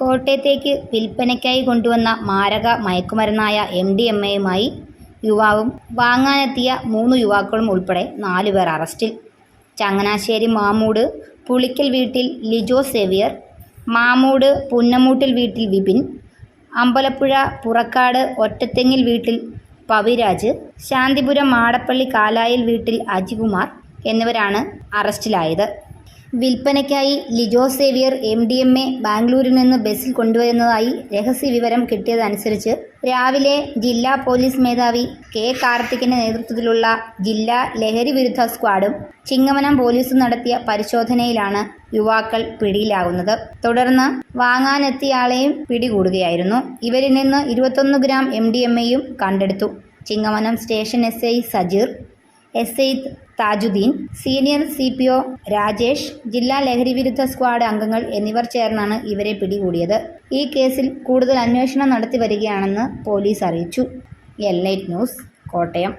കോട്ടയത്തേക്ക് വിൽപ്പനയ്ക്കായി കൊണ്ടുവന്ന മാരക മയക്കുമരുന്നായ MDMA-യുമായി യുവാവും വാങ്ങാനെത്തിയ 3 യുവാക്കളും ഉൾപ്പെടെ 4 പേർ അറസ്റ്റിൽ. ചങ്ങനാശ്ശേരി മാമൂട് പുളിക്കൽ വീട്ടിൽ ലിജോ സേവ്യർ, മാമൂട് പുന്നമൂട്ടിൽ വീട്ടിൽ വിപിൻ, അമ്പലപ്പുഴ പുറക്കാട് ഒറ്റത്തെങ്ങിൽ വീട്ടിൽ പവിരാജ്, ശാന്തിപുരം മാടപ്പള്ളി കാലായിൽ വീട്ടിൽ അജികുമാർ എന്നിവരാണ് അറസ്റ്റിലായത്. വിൽപ്പനയ്ക്കായി ലിജോ സേവ്യർ MDMA ബാംഗ്ലൂരിൽ നിന്ന് ബസ്സിൽ കൊണ്ടുവരുന്നതായി രഹസ്യവിവരം കിട്ടിയതനുസരിച്ച് രാവിലെ ജില്ലാ പോലീസ് മേധാവി K. കാർത്തിക്കിന്റെ നേതൃത്വത്തിലുള്ള ജില്ലാ ലഹരി വിരുദ്ധ സ്ക്വാഡും ചിങ്ങവനം പോലീസും നടത്തിയ പരിശോധനയിലാണ് യുവാക്കൾ പിടിയിലാകുന്നത്. തുടർന്ന് വാങ്ങാനെത്തിയയാളെയും പിടികൂടുകയായിരുന്നു. ഇവരിൽ നിന്ന് 21 ഗ്രാം MDMA-യും കണ്ടെടുത്തു. Chingavanam station SI Sajeer, SI Thajudheen, senior CPO Rajesh, ജില്ലാ ലഹരിവിരുദ്ധ സ്ക്വാഡ് അംഗങ്ങൾ എന്നിവർ ചേർന്നാണ് ഇവരെ പിടികൂടിയത്. ഈ കേസിൽ കൂടുതൽ അന്വേഷണം നടത്തി വരികയാണെന്ന് പോലീസ് അറിയിച്ചു. L8 news, Kottayam.